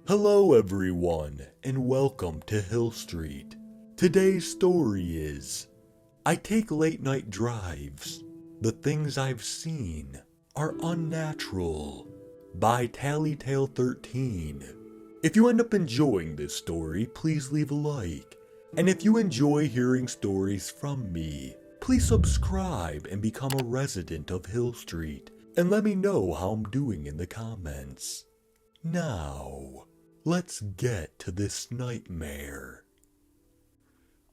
Hello everyone, and welcome to Hill Street. Today's story is, I take late night drives. The things I've seen are unnatural, by Tallytale13. If you end up enjoying this story, please leave a like. And if you enjoy hearing stories from me, please subscribe and become a resident of Hill Street, and let me know how I'm doing in the comments. Now, let's get to this nightmare.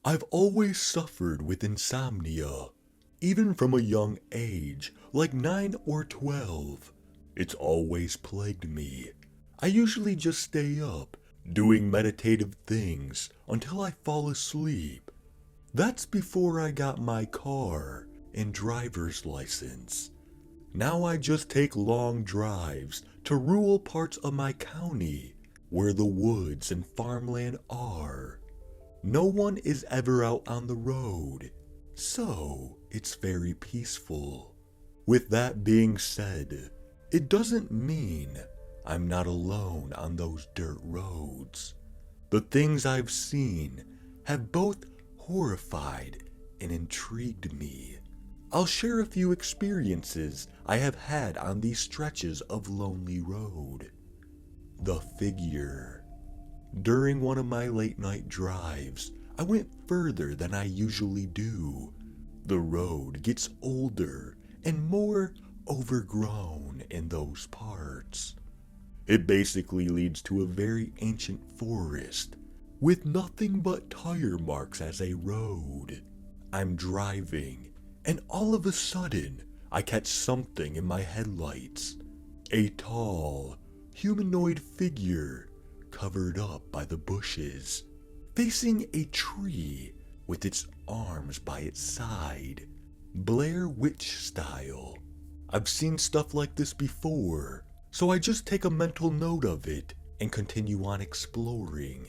I've always suffered with insomnia, even from a young age, like 9 or 12. It's always plagued me. I usually just stay up, doing meditative things until I fall asleep. That's before I got my car and driver's license. Now I just take long drives to rural parts of my county where the woods and farmland are. No one is ever out on the road, so it's very peaceful. With that being said, it doesn't mean I'm not alone on those dirt roads. The things I've seen have both horrified and intrigued me. I'll share a few experiences I have had on these stretches of lonely road. The figure. During one of my late night drives, I went further than I usually do. The road gets older and more overgrown in those parts. It basically leads to a very ancient forest with nothing but tire marks as a road. I'm driving, and all of a sudden, I catch something in my headlights. A tall, humanoid figure covered up by the bushes, facing a tree with its arms by its side, Blair Witch style. I've seen stuff like this before, so I just take a mental note of it and continue on exploring.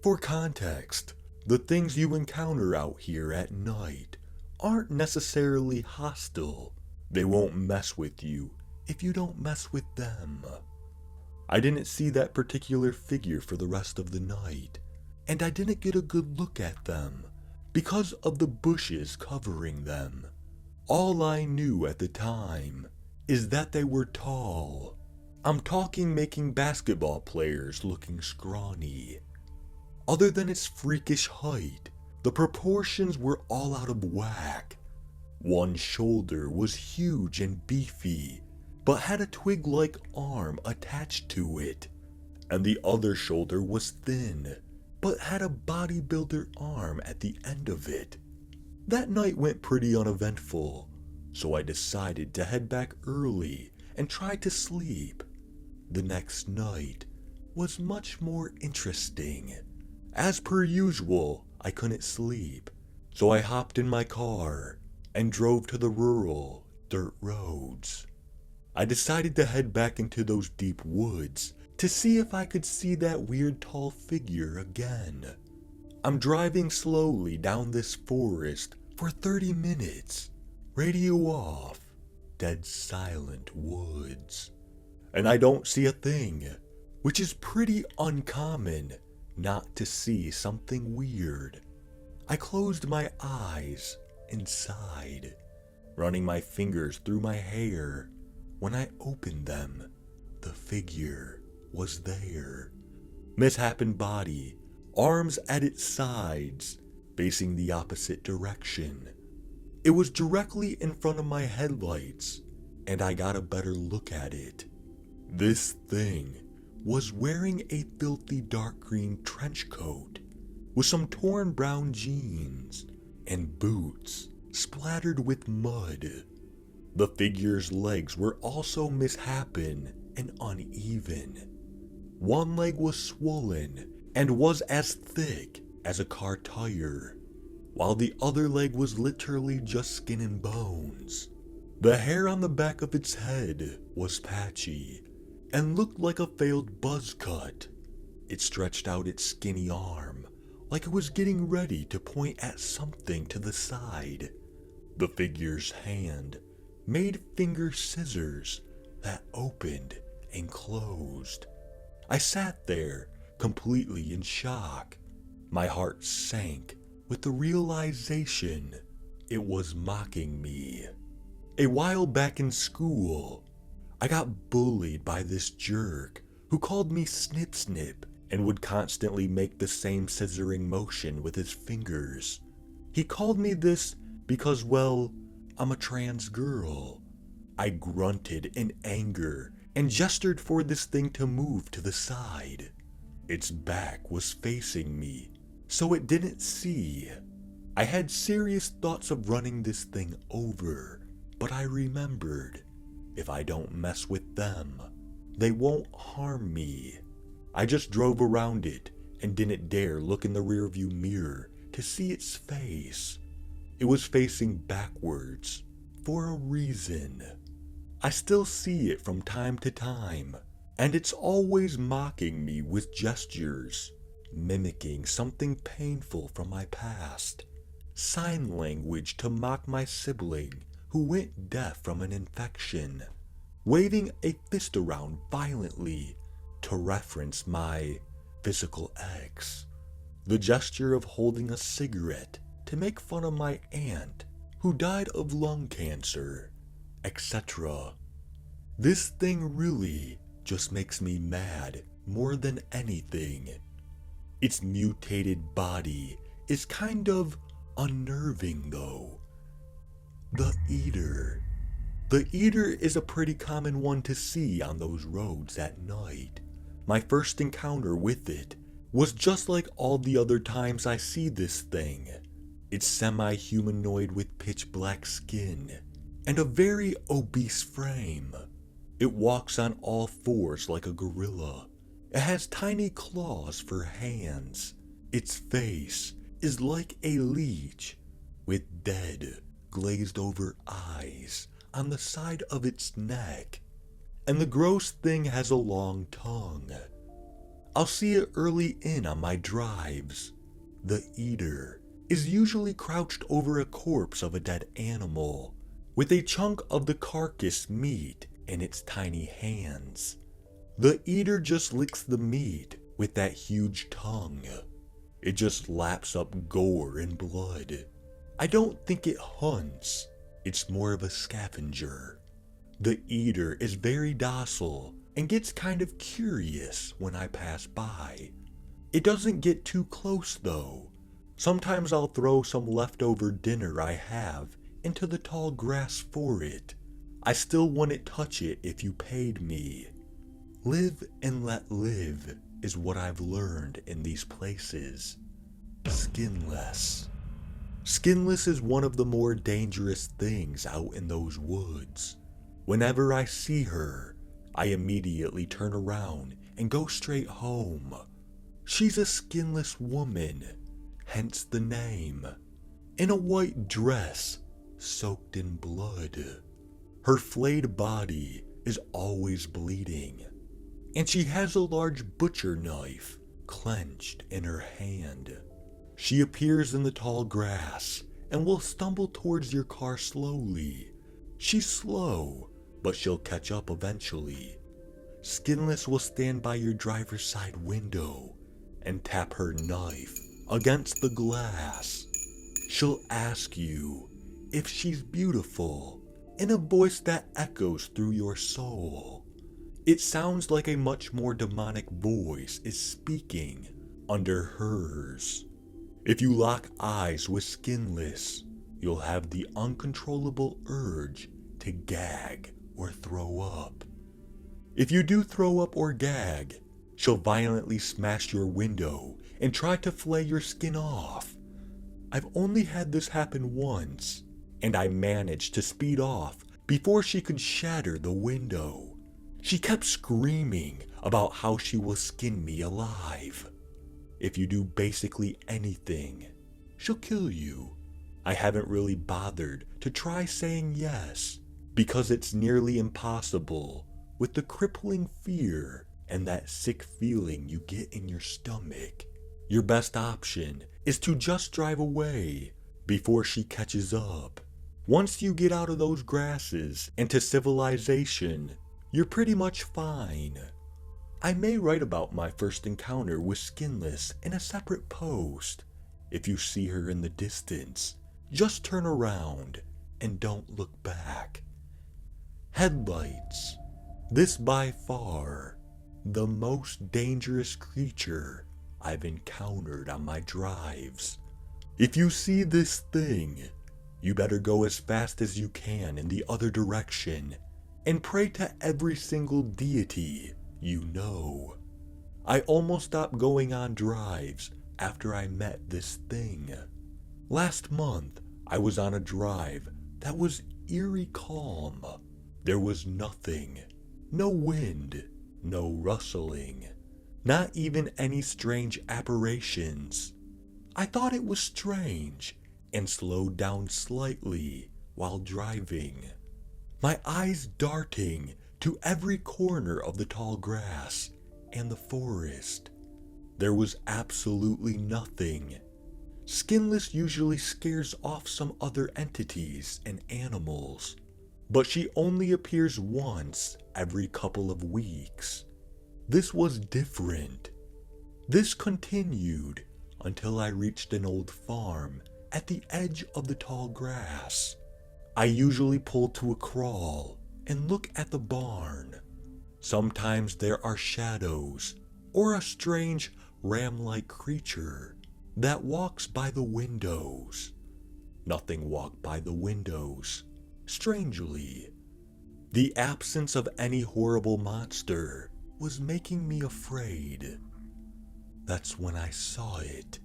For context, the things you encounter out here at night aren't necessarily hostile. They won't mess with you if you don't mess with them. I didn't see that particular figure for the rest of the night, and I didn't get a good look at them because of the bushes covering them. All I knew at the time is that they were tall. I'm talking making basketball players looking scrawny. Other than its freakish height, the proportions were all out of whack. One shoulder was huge and beefy, but had a twig-like arm attached to it, and the other shoulder was thin, but had a bodybuilder arm at the end of it. That night went pretty uneventful, so I decided to head back early and try to sleep. The next night was much more interesting. As per usual, I couldn't sleep, so I hopped in my car and drove to the rural dirt roads. I decided to head back into those deep woods to see if I could see that weird tall figure again. I'm driving slowly down this forest for 30 minutes, radio off, dead silent woods. And I don't see a thing, which is pretty uncommon not to see something weird. I closed my eyes and sighed, running my fingers through my hair. When I opened them, the figure was there. Misshapen body, arms at its sides, facing the opposite direction. It was directly in front of my headlights, and I got a better look at it. This thing was wearing a filthy dark green trench coat with some torn brown jeans and boots splattered with mud. The figure's legs were also misshapen and uneven. One leg was swollen and was as thick as a car tire, while the other leg was literally just skin and bones. The hair on the back of its head was patchy and looked like a failed buzz cut. It stretched out its skinny arm like it was getting ready to point at something to the side. The figure's hand made finger scissors that opened and closed. I sat there, completely in shock. My heart sank with the realization it was mocking me. A while back in school, I got bullied by this jerk who called me Snip Snip and would constantly make the same scissoring motion with his fingers. He called me this because, well, I'm a trans girl. I grunted in anger and gestured for this thing to move to the side. Its back was facing me, so it didn't see. I had serious thoughts of running this thing over, but I remembered, if I don't mess with them, they won't harm me. I just drove around it and didn't dare look in the rearview mirror to see its face. It was facing backwards for a reason. I still see it from time to time, and it's always mocking me with gestures, mimicking something painful from my past. Sign language to mock my sibling who went deaf from an infection. Waving a fist around violently to reference my physical ex. The gesture of holding a cigarette to make fun of my aunt who died of lung cancer, etc. This thing really just makes me mad more than anything. Its mutated body is kind of unnerving though. The Eater. The Eater is a pretty common one to see on those roads at night. My first encounter with it was just like all the other times I see this thing. It's semi-humanoid with pitch black skin and a very obese frame. It walks on all fours like a gorilla. It has tiny claws for hands. Its face is like a leech with dead, glazed over eyes on the side of its neck. And the gross thing has a long tongue. I'll see it early in on my drives. The Eater is usually crouched over a corpse of a dead animal, with a chunk of the carcass meat in its tiny hands. The Eater just licks the meat with that huge tongue. It just laps up gore and blood. I don't think it hunts. It's more of a scavenger. The Eater is very docile and gets kind of curious when I pass by. It doesn't get too close though. Sometimes I'll throw some leftover dinner I have into the tall grass for it. I still wouldn't touch it if you paid me. Live and let live is what I've learned in these places. Skinless. Skinless is one of the more dangerous things out in those woods. Whenever I see her, I immediately turn around and go straight home. She's a skinless woman, hence the name, in a white dress soaked in blood. Her flayed body is always bleeding, and she has a large butcher knife clenched in her hand. She appears in the tall grass and will stumble towards your car slowly. She's slow, but she'll catch up eventually. Skinless will stand by your driver's side window and tap her knife against the glass. She'll ask you if she's beautiful in a voice that echoes through your soul. It sounds like a much more demonic voice is speaking under hers. If you lock eyes with Skinless, you'll have the uncontrollable urge to gag or throw up. If you do throw up or gag, she'll violently smash your window and try to flay your skin off. I've only had this happen once, and I managed to speed off before she could shatter the window. She kept screaming about how she will skin me alive. If you do basically anything, she'll kill you. I haven't really bothered to try saying yes, because it's nearly impossible with the crippling fear and that sick feeling you get in your stomach. Your best option is to just drive away before she catches up. Once you get out of those grasses into civilization, you're pretty much fine. I may write about my first encounter with Skinless in a separate post. If you see her in the distance, just turn around and don't look back. Headlights. This by far the most dangerous creature I've encountered on my drives. If you see this thing, you better go as fast as you can in the other direction and pray to every single deity you know. I almost stopped going on drives after I met this thing. Last month, I was on a drive that was eerie calm. There was nothing. No wind, no rustling, not even any strange apparitions. I thought it was strange and slowed down slightly while driving, my eyes darting to every corner of the tall grass and the forest. There was absolutely nothing. Skinless usually scares off some other entities and animals, but she only appears once every couple of weeks. This was different. This continued until I reached an old farm at the edge of the tall grass. I usually pull to a crawl and look at the barn. Sometimes there are shadows or a strange ram-like creature that walks by the windows. Nothing walked by the windows. Strangely, the absence of any horrible monster was making me afraid. That's when I saw it.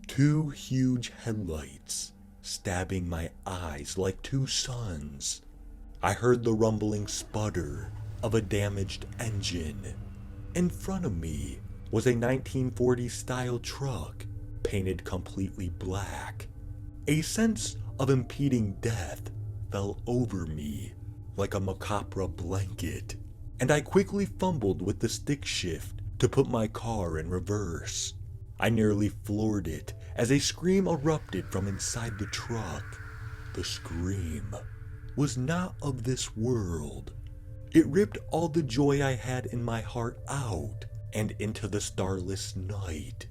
2 huge headlights stabbing my eyes like 2 suns. I heard the rumbling sputter of a damaged engine. In front of me was a 1940s style truck painted completely black. A sense of impending death fell over me like a macabre blanket, and I quickly fumbled with the stick shift to put my car in reverse. I nearly floored it as a scream erupted from inside the truck. The scream was not of this world. It ripped all the joy I had in my heart out and into the starless night.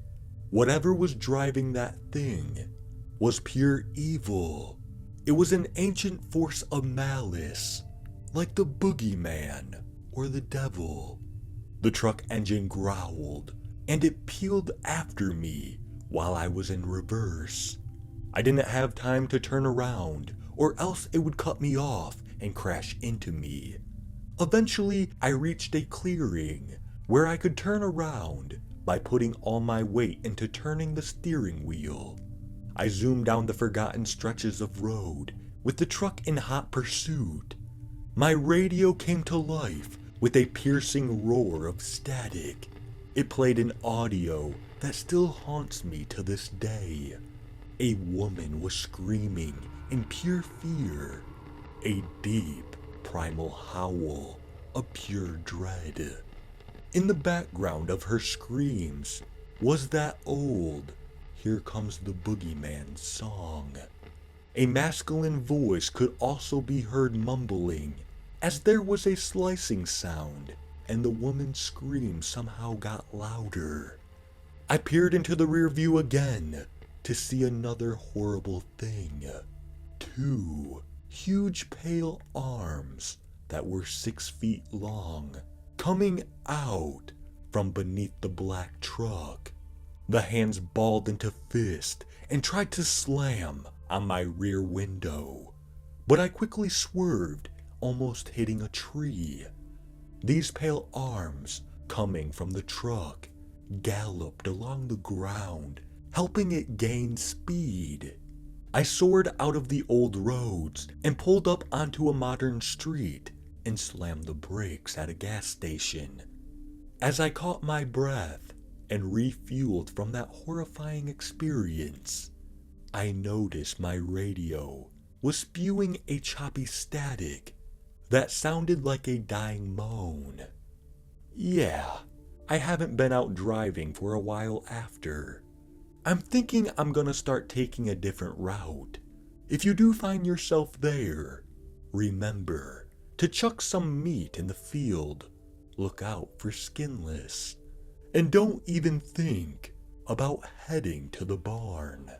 Whatever was driving that thing was pure evil. It was an ancient force of malice, like the boogeyman or the devil. The truck engine growled, and it peeled after me while I was in reverse. I didn't have time to turn around, or else it would cut me off and crash into me. Eventually, I reached a clearing where I could turn around by putting all my weight into turning the steering wheel. I zoomed down the forgotten stretches of road with the truck in hot pursuit. My radio came to life with a piercing roar of static. It played an audio that still haunts me to this day. A woman was screaming in pure fear, a deep, primal howl of pure dread. In the background of her screams was that old "Here Comes the Boogeyman" song. A masculine voice could also be heard mumbling, as there was a slicing sound, and the woman's scream somehow got louder. I peered into the rear view again to see another horrible thing. 2 huge pale arms that were 6 feet long, coming out from beneath the black truck. The hands balled into fist and tried to slam on my rear window, but I quickly swerved, almost hitting a tree. These pale arms, coming from the truck, galloped along the ground, helping it gain speed. I soared out of the old roads and pulled up onto a modern street and slammed the brakes at a gas station. As I caught my breath and refueled from that horrifying experience, I noticed my radio was spewing a choppy static that sounded like a dying moan. Yeah, I haven't been out driving for a while after. I'm thinking I'm gonna start taking a different route. If you do find yourself there, remember to chuck some meat in the field look out for Skinless. And don't even think about heading to the barn.